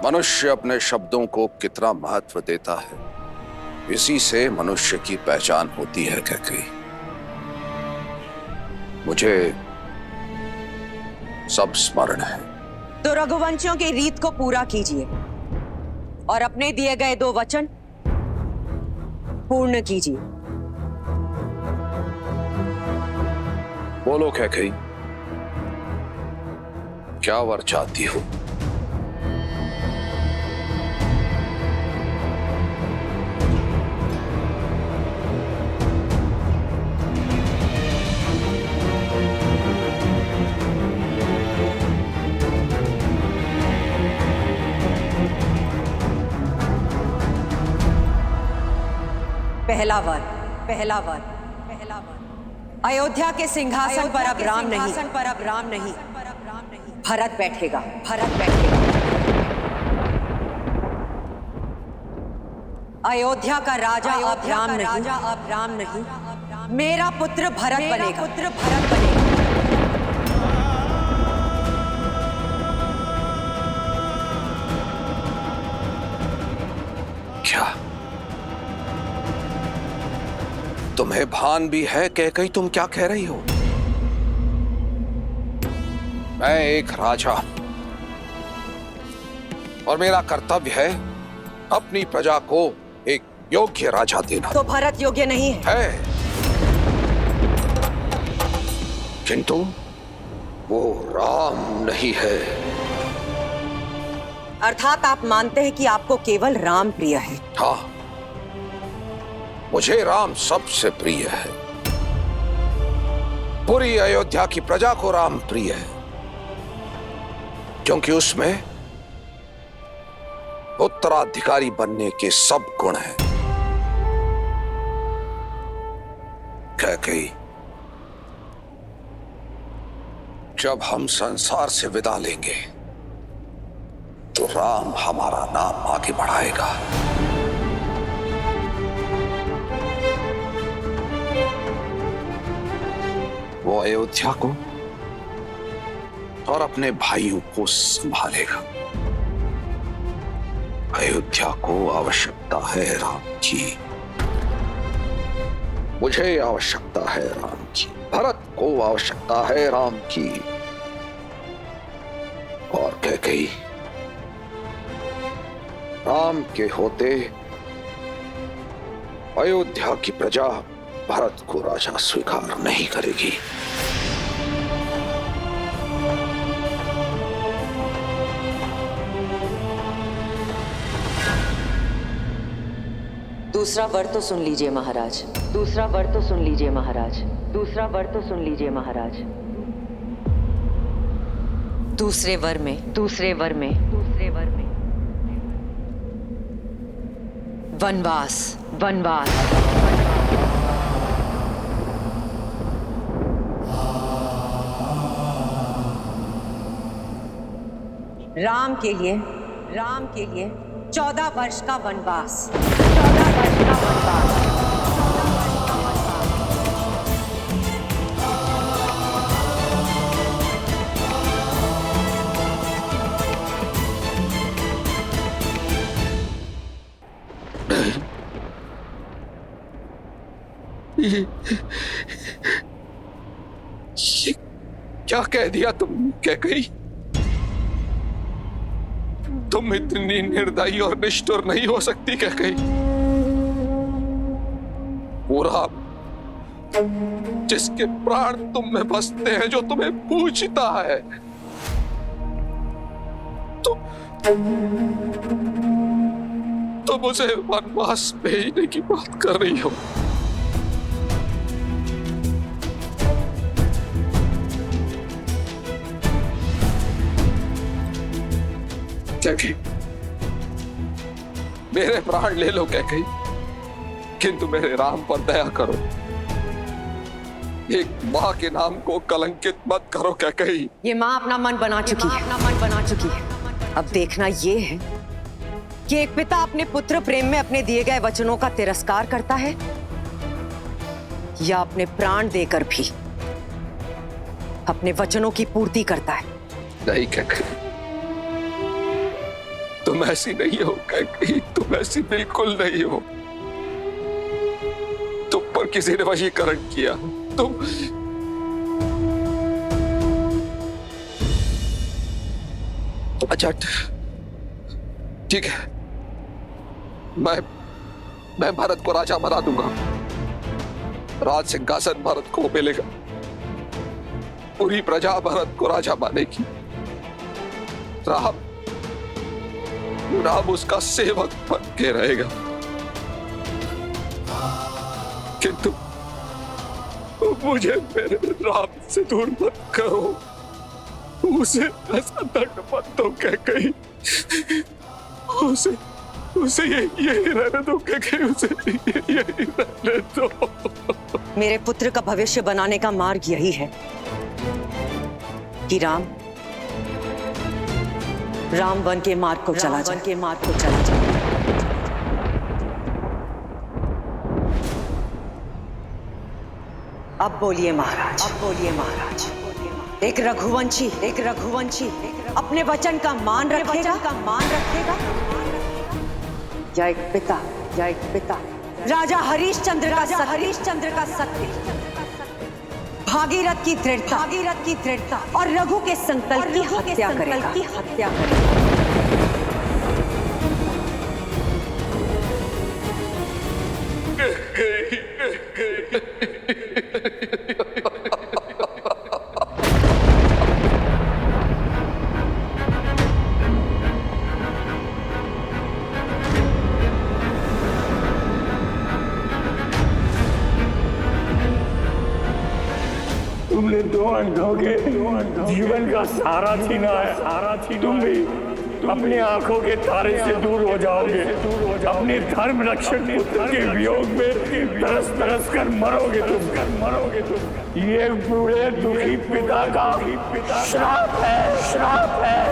मनुष्य अपने शब्दों को कितना महत्व देता है, इसी से मनुष्य की पहचान होती है। कैकेयी, मुझे सब स्मरण है। तो रघुवंशियों की रीत को पूरा कीजिए और अपने दिए गए 2 वचन पूर्ण कीजिए। बोलो कैकेयी, क्या वर चाहती हो? पहला वर, पहला वर, पहला वर। अयोध्या के सिंहासन पर अब राम नहीं, भरत बैठेगा, भरत बैठेगा। अयोध्या का राजा अब राम नहीं, मेरा पुत्र भरत बनेगा, पुत्र भरत बनेगा। क्या तुम्हें भान भी है कैकेयी तुम क्या कह रही हो? मैं एक राजा और मेरा कर्तव्य है अपनी प्रजा को एक योग्य राजा देना। तो भरत योग्य नहीं है? किंतु वो राम नहीं है। अर्थात आप मानते हैं कि आपको केवल राम प्रिय है? हाँ, मुझे राम सबसे प्रिय है। पूरी अयोध्या की प्रजा को राम प्रिय है, क्योंकि उसमें उत्तराधिकारी बनने के सब गुण हैं। कैकेयी, जब हम संसार से विदा लेंगे तो राम हमारा नाम आगे बढ़ाएगा। वो अयोध्या को और अपने भाइयों को संभालेगा। अयोध्या को आवश्यकता है राम की, मुझे आवश्यकता है राम की, भरत को आवश्यकता है राम की। और कैकेयी, राम के होते अयोध्या की प्रजा भरत को राजा स्वीकार नहीं करेगी। दूसरा वर तो सुन लीजिए महाराज, दूसरा वर तो सुन लीजिए महाराज, दूसरा वर तो सुन लीजिए महाराज। दूसरे वर में वनवास, राम के लिए 14 वर्ष का वनवास, 14 वर्ष का वनवास। ये क्या कह दिया तुम कैकेयी? तुम इतनी निर्दयी और निष्ठुर नहीं हो सकती कैकेयी। पूरा जिसके प्राण तुम में बसते हैं, जो तुम्हें पूछता है, तुम उसे वनवास भेजने की बात कर रही हो। कैकेयी, मेरे प्राण ले लो कैकेयी, किंतु मेरे राम पर दया करो। एक माँ के नाम को कलंकित मत करो कैकेयी। ये माँ अपना मन बना चुकी है। अब देखना ये है कि एक पिता अपने पुत्र प्रेम में अपने दिए गए वचनों का तिरस्कार करता है या अपने प्राण देकर भी अपने वचनों की पूर्ति करता है। नहीं कैकेयी, तुम ऐसी नहीं हो कैकेयी, तुम ऐसी बिल्कुल नहीं हो। तुम पर किसी ने वशीकरण किया। तुम अच्छा ठीक है, मैं भरत को राजा बना दूंगा। राज सिंहासन भरत को मिलेगा। पूरी प्रजा भरत को राजा मानेगी। राम उसका सेवक बन के रहेगा। किंतु मुझे मेरे राम से दूर मत करो। उसे ऐसा दंड मत दो कैकेयी। उसे यही रहने दो कैकेयी, उसे यही रहने दो। मेरे पुत्र का भविष्य बनाने का मार्ग यही है कि राम वन के मार्ग को चला जाए। अब बोलिए महाराज। एक रघुवंशी अपने वचन का मान रखेगा या एक पिता राजा हरिश्चंद्र का सत्य, भागीरथ की दृढ़ता और रघु के संकल्प की हत्या करेगा। तुमने दो अंधों के जीवन का सहारा छीना है। तुम भी अपनी आंखों के तारे से दूर हो जाओगे। अपने धर्म रक्षक पुत्र के वियोग में तरस कर मरोगे तुम। ये बूढ़े दुखी पिता का श्राप है।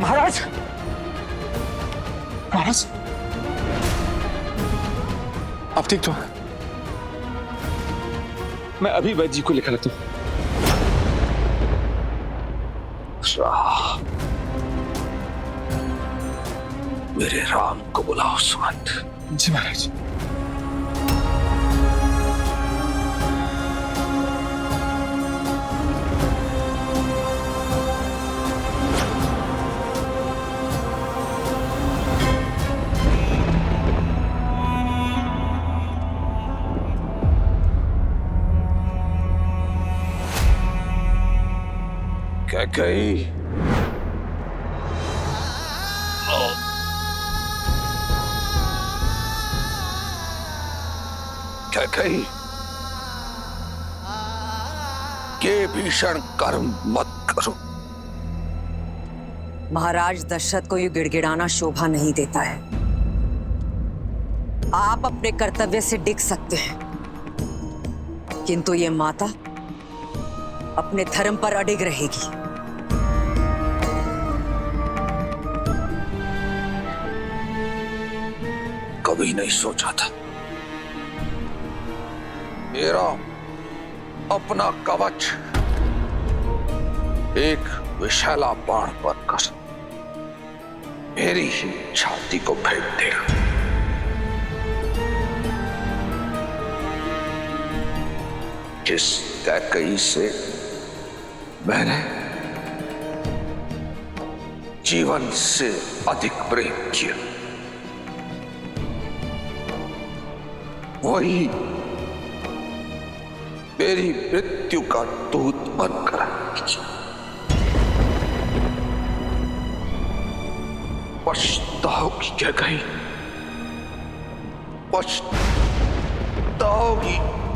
महाराज आप ठीक तो? मैं अभी वैद्य जी को लिखा लेता हूं। मेरे राम को बुलाओ सुमंत। जी महाराज। कैकेयी, कैकेयी, ये भीषण कर्म मत करो। महाराज दशरथ को ये गिड़गिड़ाना शोभा नहीं देता है। आप अपने कर्तव्य से डिग सकते हैं, किंतु ये माता अपने धर्म पर अडिग रहेगी। कभी नहीं सोचा था मेरा अपना कवच एक विषैला बाण बनकर मेरी ही छाती को भेद देगा। जिस कैकेयी से मैंने जीवन से अधिक प्रेम किया, वही मेरी मृत्यु का दूत बनकर पछताओगी क्या कहीं? पछताओगी।